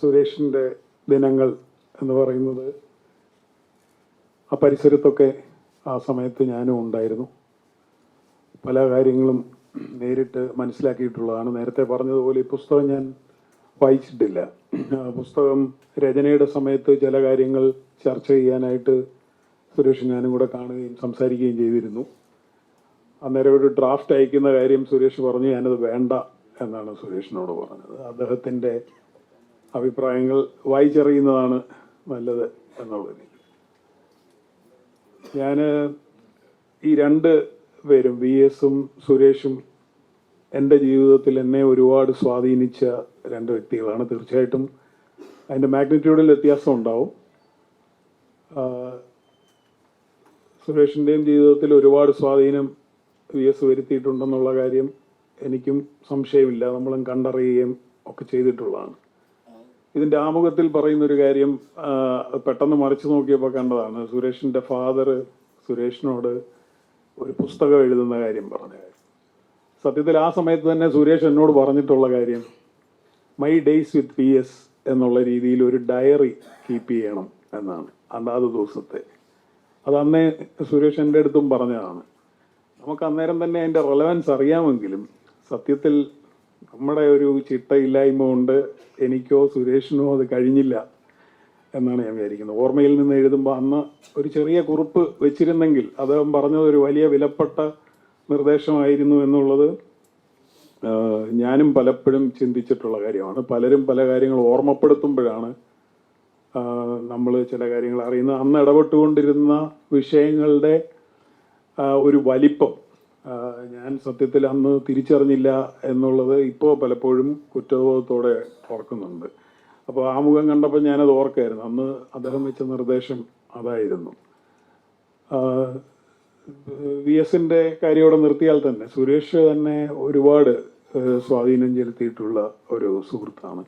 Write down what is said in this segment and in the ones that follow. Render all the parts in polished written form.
സുരേഷിൻ്റെ ദിനങ്ങൾ എന്ന് പറയുന്നത് ആ പരിസരത്തൊക്കെ ആ സമയത്ത് ഞാനും ഉണ്ടായിരുന്നു. പല കാര്യങ്ങളും നേരിട്ട് മനസ്സിലാക്കിയിട്ടുള്ളതാണ്. നേരത്തെ പറഞ്ഞതുപോലെ ഈ പുസ്തകം ഞാൻ വായിച്ചിട്ടില്ല. പുസ്തകം രചനയുടെ സമയത്ത് ചില കാര്യങ്ങൾ ചർച്ച ചെയ്യാനായിട്ട് സുരേഷ് ഞാനും കൂടെ കാണുകയും സംസാരിക്കുകയും ചെയ്തിരുന്നു. അന്നേരം ഒരു ഡ്രാഫ്റ്റ് അയക്കുന്ന കാര്യം സുരേഷ് പറഞ്ഞു, ഞാനത് വേണ്ട എന്നാണ് സുരേഷിനോട് പറഞ്ഞത്. അദ്ദേഹത്തിൻ്റെ അഭിപ്രായങ്ങൾ വായിച്ചറിയുന്നതാണ് നല്ലത് എന്നുള്ളതിൽ ഞാൻ ഈ രണ്ട് പേരും VS-ഉം സുരേഷും എൻ്റെ ജീവിതത്തിൽ എന്നെ ഒരുപാട് സ്വാധീനിച്ച രണ്ട് വ്യക്തികളാണ്. തീർച്ചയായിട്ടും അതിൻ്റെ മാഗ്നിറ്റ്യൂഡിൽ വ്യത്യാസം ഉണ്ടാവും. സുരേഷിൻ്റെയും ജീവിതത്തിൽ ഒരുപാട് സ്വാധീനം VS വരുത്തിയിട്ടുണ്ടെന്നുള്ള കാര്യം എനിക്കും സംശയമില്ല. നമ്മളും കണ്ടറിയുകയും ഒക്കെ ചെയ്തിട്ടുള്ളതാണ്. ഇതിൻ്റെ ആമുഖത്തിൽ പറയുന്നൊരു കാര്യം പെട്ടെന്ന് മറിച്ച് നോക്കിയപ്പോൾ കണ്ടതാണ്. സുരേഷിൻ്റെ ഫാദർ സുരേഷിനോട് ഒരു പുസ്തകം എഴുതുന്ന കാര്യം പറഞ്ഞ കാര്യം. സത്യത്തിൽ ആ സമയത്ത് തന്നെ സുരേഷ് എന്നോട് പറഞ്ഞിട്ടുള്ള കാര്യം, മൈ ഡേയ്സ് വിത്ത് VS എന്നുള്ള രീതിയിൽ ഒരു ഡയറി കീപ്പ് ചെയ്യണം എന്നാണ് അതാത് ദിവസത്തെ. അത് അന്നേ സുരേഷ് എൻ്റെ അടുത്തും പറഞ്ഞതാണ്. നമുക്ക് അന്നേരം തന്നെ അതിൻ്റെ റെലവൻസ് അറിയാമെങ്കിലും സത്യത്തിൽ നമ്മുടെ ഒരു ചിട്ടയില്ലായ്മ കൊണ്ട് എനിക്കോ സുരേഷിനോ അത് കഴിഞ്ഞില്ല എന്നാണ് ഞാൻ വിചാരിക്കുന്നത്. ഓർമ്മയിൽ നിന്ന് എഴുതുമ്പോൾ അന്ന് ഒരു ചെറിയ കുറിപ്പ് വെച്ചിരുന്നെങ്കിൽ അദ്ദേഹം പറഞ്ഞത് ഒരു വലിയ വിലപ്പെട്ട നിർദ്ദേശമായിരുന്നു എന്നുള്ളത് ഞാനും പലപ്പോഴും ചിന്തിച്ചിട്ടുള്ള കാര്യമാണ്. പലരും പല കാര്യങ്ങൾ ഓർമ്മപ്പെടുത്തുമ്പോഴാണ് നമ്മൾ ചില കാര്യങ്ങൾ അറിയുന്നത്. അന്ന് ഇടപെട്ടുകൊണ്ടിരുന്ന വിഷയങ്ങളുടെ ഒരു വലിപ്പം ഞാൻ സത്യത്തിൽ അന്ന് തിരിച്ചറിഞ്ഞില്ല എന്നുള്ളത് ഇപ്പോൾ പലപ്പോഴും കുറ്റബോധത്തോടെ ഓർക്കുന്നുണ്ട്. അപ്പോൾ ആമുഖം കണ്ടപ്പോൾ ഞാനത് ഓർക്കായിരുന്നു. അന്ന് അദ്ദേഹം വെച്ച നിർദ്ദേശം അതായിരുന്നു. VS-ൻ്റെ കാര്യം ഇവിടെ നിർത്തിയാൽ തന്നെ സുരേഷ് തന്നെ ഒരുപാട് സ്വാധീനം ചെലുത്തിയിട്ടുള്ള ഒരു സുഹൃത്താണ്.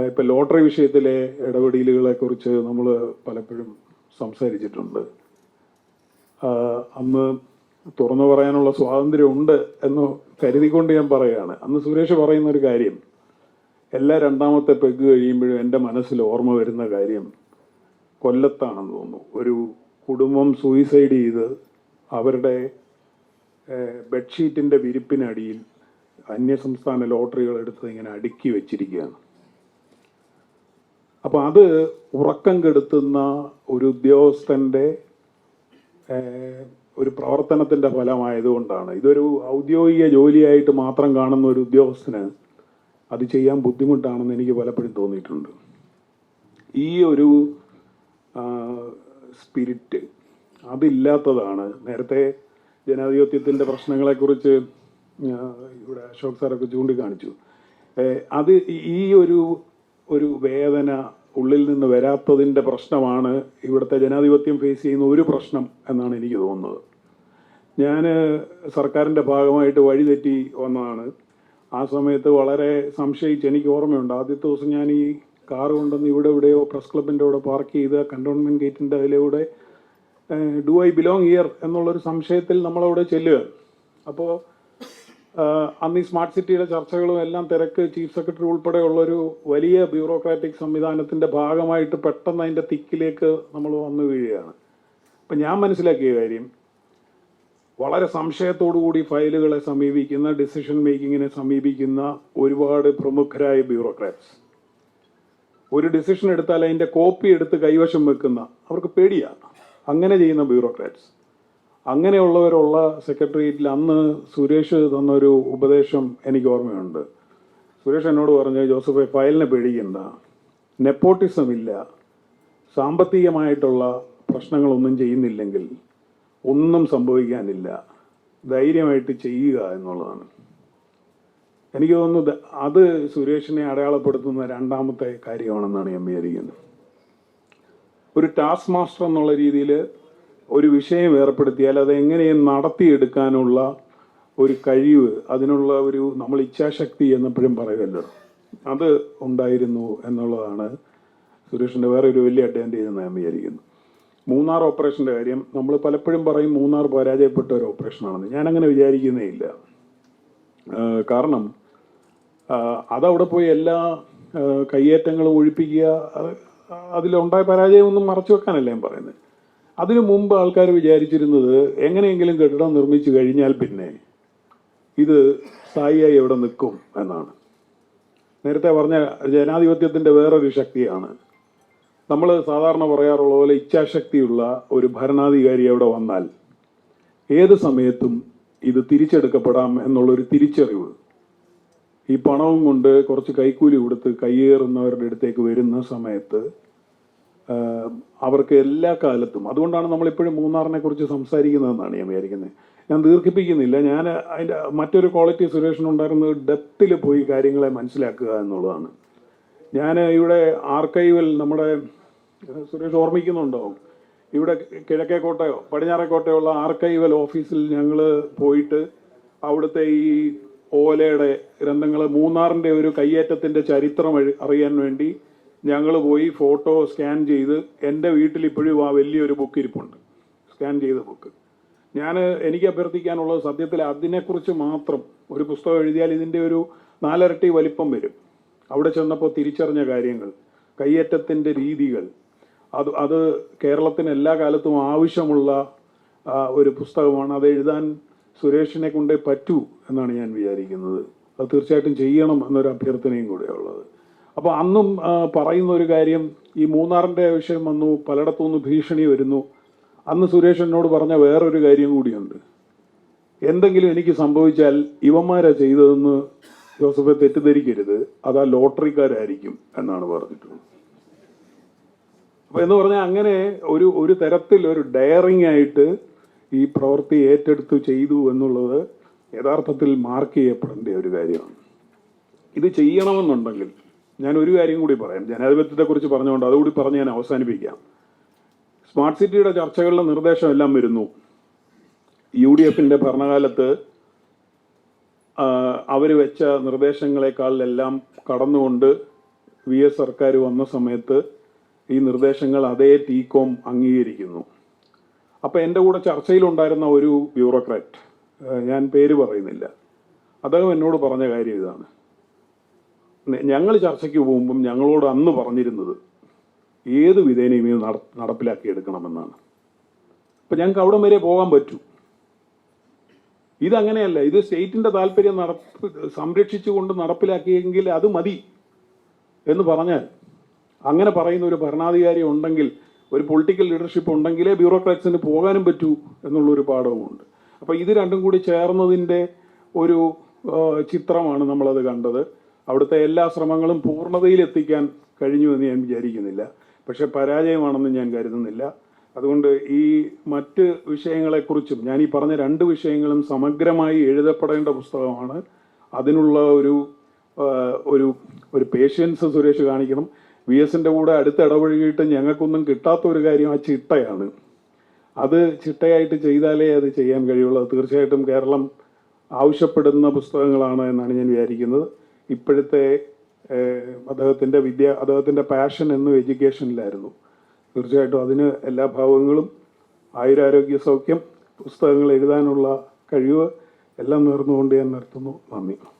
ഇപ്പം ലോട്ടറി വിഷയത്തിലെ ഇടപെടലുകളെ കുറിച്ച് നമ്മൾ പലപ്പോഴും സംസാരിച്ചിട്ടുണ്ട്. അന്ന് തുറന്നു പറയാനുള്ള സ്വാതന്ത്ര്യമുണ്ട് എന്ന് കരുതിക്കൊണ്ട് ഞാൻ പറയുകയാണ്. അന്ന് സുരേഷ് പറയുന്ന ഒരു കാര്യം, എല്ലാ രണ്ടാമത്തെ പെഗ് കഴിയുമ്പോഴും എൻ്റെ മനസ്സിൽ ഓർമ്മ വരുന്ന കാര്യം കൊല്ലത്താണെന്ന് തോന്നുന്നു. ഒരു കുടുംബം സൂയിസൈഡ് ചെയ്ത് അവരുടെ ബെഡ്ഷീറ്റിൻ്റെ വിരിപ്പിനടിയിൽ അന്യസംസ്ഥാന ലോട്ടറികൾ എടുത്ത് ഇങ്ങനെ അടുക്കി വെച്ചിരിക്കുകയാണ്. അപ്പോൾ അത് ഉറക്കം കെടുത്തുന്ന ഒരു ഉദ്യോഗസ്ഥൻ്റെ ഒരു പ്രവർത്തനത്തിൻ്റെ ഫലമായതുകൊണ്ടാണ്. ഇതൊരു ഔദ്യോഗിക ജോലിയായിട്ട് മാത്രം കാണുന്ന ഒരു ഉദ്യോഗസ്ഥന് അത് ചെയ്യാൻ ബുദ്ധിമുട്ടാണെന്ന് എനിക്ക് പലപ്പോഴും തോന്നിയിട്ടുണ്ട്. ഈ ഒരു സ്പിരിറ്റ് അതില്ലാത്തതാണ്. നേരത്തെ ജനാധിപത്യത്തിൻ്റെ പ്രശ്നങ്ങളെക്കുറിച്ച് ഇവിടെ അശോക് സാറൊക്കെ ചൂണ്ടിക്കാണിച്ചു. അത് ഈ ഒരു വേദന ഉള്ളിൽ നിന്ന് വരാത്തതിൻ്റെ പ്രശ്നമാണ് ഇവിടുത്തെ ജനാധിപത്യം ഫേസ് ചെയ്യുന്ന ഒരു പ്രശ്നം എന്നാണ് എനിക്ക് തോന്നുന്നത്. ഞാൻ സർക്കാരിൻ്റെ ഭാഗമായിട്ട് വഴിതെറ്റി വന്നതാണ്. ആ സമയത്ത് വളരെ സംശയിച്ച്, എനിക്ക് ഓർമ്മയുണ്ട്, ആദ്യത്തെ ദിവസം ഞാൻ ഈ കാറ് കൊണ്ടുവന്ന് എവിടെയോ പ്രസ് ക്ലബിൻ്റെ അവിടെ പാർക്ക് ചെയ്ത് കണ്ടോൺമെൻറ്റ് ഗേറ്റിൻ്റെ അതിലൂടെ ഡു ഐ ബിലോങ് ഹിയർ എന്നുള്ളൊരു സംശയത്തിൽ നമ്മളവിടെ ചെല്ലുക. അപ്പോൾ അന്ന് ഈ സ്മാർട്ട് സിറ്റിയുടെ ചർച്ചകളും എല്ലാം തിരക്ക്, ചീഫ് സെക്രട്ടറി ഉൾപ്പെടെയുള്ളൊരു വലിയ ബ്യൂറോക്രാറ്റിക് സംവിധാനത്തിൻ്റെ ഭാഗമായിട്ട് പെട്ടെന്ന് അതിൻ്റെ തിക്കിലേക്ക് നമ്മൾ വന്നു വീഴുകയാണ്. അപ്പം ഞാൻ മനസ്സിലാക്കിയ കാര്യം, വളരെ സംശയത്തോടുകൂടി ഫയലുകളെ സമീപിക്കുന്ന, ഡിസിഷൻ മേക്കിങ്ങിനെ സമീപിക്കുന്ന ഒരുപാട് പ്രമുഖരായ ബ്യൂറോക്രാറ്റ്സ്, ഒരു ഡിസിഷൻ എടുത്താൽ അതിൻ്റെ കോപ്പി എടുത്ത് കൈവശം വെക്കുന്ന, അവർക്ക് പേടിയാണ് അങ്ങനെ ചെയ്യുന്ന ബ്യൂറോക്രാറ്റ്സ്. അങ്ങനെയുള്ളവരുള്ള സെക്രട്ടേറിയറ്റിൽ അന്ന് സുരേഷ് തന്നൊരു ഉപദേശം എനിക്ക് ഓർമ്മയുണ്ട്. സുരേഷ് എന്നോട് പറഞ്ഞു, ജോസഫെ, ഫയലിനെ പേടിക്കണ്ട, നെപ്പോട്ടിസം ഇല്ല, സാമ്പത്തികമായിട്ടുള്ള പ്രശ്നങ്ങളൊന്നും ചെയ്യുന്നില്ലെങ്കിൽ ഒന്നും സംഭവിക്കാനില്ല, ധൈര്യമായിട്ട് ചെയ്യുക എന്നുള്ളതാണ്. എനിക്ക് തോന്നുന്നു അത് സുരേഷിനെ അടയാളപ്പെടുത്തുന്ന രണ്ടാമത്തെ കാര്യമാണെന്നാണ് ഞാൻ വിചാരിക്കുന്നത്. ഒരു ടാസ്ക് മാസ്റ്റർ എന്നുള്ള രീതിയിൽ ഒരു വിഷയം ഏർപ്പെടുത്തിയാൽ അത് എങ്ങനെയും നടത്തിയെടുക്കാനുള്ള ഒരു കഴിവ്, അതിനുള്ള ഒരു നമ്മൾ ഇച്ഛാശക്തി എന്നെപ്പോഴും പറയുമല്ലോ, അത് ഉണ്ടായിരുന്നു എന്നുള്ളതാണ് സുരേഷിൻ്റെ വേറെ ഒരു വലിയ അഡ്വാൻറ്റേജ് എന്ന് ഞാൻ വിചാരിക്കുന്നു. മൂന്നാർ ഓപ്പറേഷൻ്റെ കാര്യം നമ്മൾ പലപ്പോഴും പറയും, മൂന്നാർ പരാജയപ്പെട്ട ഒരു ഓപ്പറേഷനാണെന്ന്. ഞാനങ്ങനെ വിചാരിക്കുന്നേ ഇല്ല. കാരണം അതവിടെ പോയി എല്ലാ കയ്യേറ്റങ്ങൾ ഒഴിപ്പിക്കുക, അതിലുണ്ടായ പരാജയമൊന്നും മറച്ചു വെക്കാനല്ല ഞാൻ പറയുന്നത്. അതിനു മുമ്പ് ആൾക്കാർ വിചാരിച്ചിരുന്നത് എങ്ങനെയെങ്കിലും കെട്ടിടം നിർമ്മിച്ചു കഴിഞ്ഞാൽ പിന്നെ ഇത് സ്ഥായിയായി എവിടെ നിൽക്കും എന്നാണ്. നേരത്തെ പറഞ്ഞ ജനാധിപത്യത്തിൻ്റെ വേറൊരു ശക്തിയാണ്. നമ്മൾ സാധാരണ പറയാറുള്ള പോലെ ഇച്ഛാശക്തിയുള്ള ഒരു ഭരണാധികാരി അവിടെ വന്നാൽ ഏത് സമയത്തും ഇത് തിരിച്ചെടുക്കപ്പെടാം എന്നുള്ളൊരു തിരിച്ചറിവ് ഈ പണവും കൊണ്ട് കുറച്ച് കൈക്കൂലി കൊടുത്ത് കയ്യേറുന്നവരുടെ അടുത്തേക്ക് വരുന്ന സമയത്ത് അവർക്ക് എല്ലാ കാലത്തും, അതുകൊണ്ടാണ് നമ്മളിപ്പോഴും മൂന്നാറിനെ കുറിച്ച് സംസാരിക്കുന്നതെന്നാണ് ഞാൻ വിചാരിക്കുന്നത്. ഞാൻ ദീർഘിപ്പിക്കുന്നില്ല. ഞാൻ അതിൻ്റെ മറ്റൊരു ക്വാളിറ്റി സുരേഷിനുണ്ടായിരുന്നത് ഡെപ്തിൽ പോയി കാര്യങ്ങളെ മനസ്സിലാക്കുക എന്നുള്ളതാണ്. ഞാൻ ഇവിടെ ആർക്കൈവൽ, നമ്മുടെ സുരേഷ് ഓർമ്മിക്കുന്നുണ്ടോ, ഇവിടെ കിഴക്കേക്കോട്ടയോ പടിഞ്ഞാറേക്കോട്ടയോ ഉള്ള ആർക്കൈവൽ ഓഫീസിൽ ഞങ്ങൾ പോയിട്ട് അവിടുത്തെ ഈ ഓലയുടെ ഗ്രന്ഥങ്ങൾ, മൂന്നാറിൻ്റെ ഒരു കയ്യേറ്റത്തിൻ്റെ ചരിത്രം അറിയാൻ വേണ്ടി ഞങ്ങൾ പോയി ഫോട്ടോ സ്കാൻ ചെയ്ത്, എൻ്റെ വീട്ടിൽ ഇപ്പോഴും ആ വലിയൊരു ബുക്ക് ഇരിപ്പുണ്ട്, സ്കാൻ ചെയ്ത ബുക്ക്. എനിക്ക് അഭ്യർത്ഥിക്കാനുള്ളത് സത്യത്തിൽ അതിനെക്കുറിച്ച് മാത്രം ഒരു പുസ്തകം എഴുതിയാൽ ഇതിൻ്റെ ഒരു 4 ഇരട്ടി വലിപ്പം വരും. അവിടെ ചെന്നപ്പോൾ തിരിച്ചറിഞ്ഞ കാര്യങ്ങൾ, കയ്യേറ്റത്തിൻ്റെ രീതികൾ, അത് കേരളത്തിന് എല്ലാ കാലത്തും ആവശ്യമുള്ള ഒരു പുസ്തകമാണ്. അത് എഴുതാൻ സുരേഷിനെ കൊണ്ടേ പറ്റൂ എന്നാണ് ഞാൻ വിചാരിക്കുന്നത്. അത് തീർച്ചയായിട്ടും ചെയ്യണം എന്നൊരു അഭ്യർത്ഥനയും കൂടെയുള്ളത്. അപ്പോൾ അന്നും പറയുന്ന ഒരു കാര്യം, ഈ മൂന്നാറിൻ്റെ വിഷയം വന്നു, പലയിടത്തുനിന്ന് ഭീഷണി വരുന്നു. അന്ന് സുരേഷ് എന്നോട് പറഞ്ഞ വേറൊരു കാര്യം കൂടിയുണ്ട്. എന്തെങ്കിലും എനിക്ക് സംഭവിച്ചാൽ ഇവന്മാരാ ചെയ്തതെന്ന് ജോസഫെ തെറ്റിദ്ധരിക്കരുത്, അതാ ലോട്ടറിക്കാരായിരിക്കും എന്നാണ് പറഞ്ഞിട്ടുള്ളത്. അപ്പോൾ എന്ന് പറഞ്ഞാൽ അങ്ങനെ ഒരു തരത്തിൽ ഒരു ഡയറിങ് ആയിട്ട് ഈ പ്രവൃത്തി ഏറ്റെടുത്ത് ചെയ്തു എന്നുള്ളത് യഥാർത്ഥത്തിൽ മാർക്ക് ചെയ്യപ്പെടേണ്ട ഒരു കാര്യമാണ്. ഇത് ചെയ്യണമെന്നുണ്ടെങ്കിൽ ഞാൻ ഒരു കാര്യം കൂടി പറയാം, ജനാധിപത്യത്തെക്കുറിച്ച് പറഞ്ഞുകൊണ്ട് അതുകൂടി പറഞ്ഞ് ഞാൻ അവസാനിപ്പിക്കാം. സ്മാർട്ട് സിറ്റിയുടെ ചർച്ചകളിലെ നിർദ്ദേശം എല്ലാം വരുന്നു. UDF-ന്റെ ഭരണകാലത്ത് അവർ വെച്ച നിർദ്ദേശങ്ങളെക്കാളെല്ലാം കടന്നുകൊണ്ട് VS സർക്കാർ വന്ന സമയത്ത് ഈ നിർദ്ദേശങ്ങൾ അതേ TCOM അംഗീകരിക്കുന്നു. അപ്പോൾ എൻ്റെ കൂടെ ചർച്ചയിലുണ്ടായിരുന്ന ഒരു ബ്യൂറോക്രാറ്റ്, ഞാൻ പേര് പറയുന്നില്ല, അദ്ദേഹം എന്നോട് പറഞ്ഞ കാര്യം ഇതാണ്. ഞങ്ങൾ ചർച്ചയ്ക്ക് പോകുമ്പം ഞങ്ങളോട് അന്ന് പറഞ്ഞിരുന്നത് ഏത് വിധേനയും ഇത് നടപ്പിലാക്കിയെടുക്കണമെന്നാണ്. അപ്പം ഞങ്ങൾക്ക് അവിടം വരെ പോകാൻ പറ്റൂ. ഇതങ്ങനെയല്ല, ഇത് സ്റ്റേറ്റിൻ്റെ താല്പര്യം സംരക്ഷിച്ചുകൊണ്ട് നടപ്പിലാക്കിയെങ്കിൽ അത് മതി എന്ന് പറഞ്ഞാൽ, അങ്ങനെ പറയുന്ന ഒരു ഭരണാധികാരി ഉണ്ടെങ്കിൽ, ഒരു പൊളിറ്റിക്കൽ ലീഡർഷിപ്പ് ഉണ്ടെങ്കിലേ ബ്യൂറോക്രാറ്റ്സിന് പോകാനും പറ്റൂ എന്നുള്ളൊരു പാഠവുമുണ്ട്. അപ്പോൾ ഇത് രണ്ടും കൂടി ചേർന്നതിൻ്റെ ഒരു ചിത്രമാണ് നമ്മളത് കണ്ടത്. അവിടുത്തെ എല്ലാ ശ്രമങ്ങളും പൂർണ്ണതയിലെത്തിക്കാൻ കഴിഞ്ഞു എന്ന് ഞാൻ വിചാരിക്കുന്നില്ല, പക്ഷെ പരാജയമാണെന്ന് ഞാൻ കരുതുന്നില്ല. അതുകൊണ്ട് ഈ മറ്റ് വിഷയങ്ങളെക്കുറിച്ചും, ഞാൻ ഈ പറഞ്ഞ 2 വിഷയങ്ങളും സമഗ്രമായി എഴുതപ്പെടേണ്ട പുസ്തകമാണ്. അതിനുള്ള ഒരു പേഷ്യൻസ് സുരേഷ് കാണിക്കണം. VS-ന്റെ കൂടെ അടുത്ത് ഇടപഴകിയിട്ട് ഞങ്ങൾക്കൊന്നും കിട്ടാത്ത ഒരു കാര്യം ആ ചിട്ടയാണ്. അത് ചിട്ടയായിട്ട് ചെയ്താലേ അത് ചെയ്യാൻ കഴിയുള്ളൂ. തീർച്ചയായിട്ടും കേരളം ആവശ്യപ്പെടുന്ന പുസ്തകങ്ങളാണ് എന്നാണ് ഞാൻ വിചാരിക്കുന്നത്. ഇപ്പോഴത്തെ അദ്ദേഹത്തിൻ്റെ പാഷൻ എന്നും എഡ്യൂക്കേഷനിലായിരുന്നു. തീർച്ചയായിട്ടും അതിന് എല്ലാ ഭാവങ്ങളും, ആയുരാരോഗ്യ സൗഖ്യം, പുസ്തകങ്ങൾ എഴുതാനുള്ള കഴിവ് എല്ലാം നേർന്നുകൊണ്ട് ഞാൻ നിർത്തുന്നു. നന്ദി.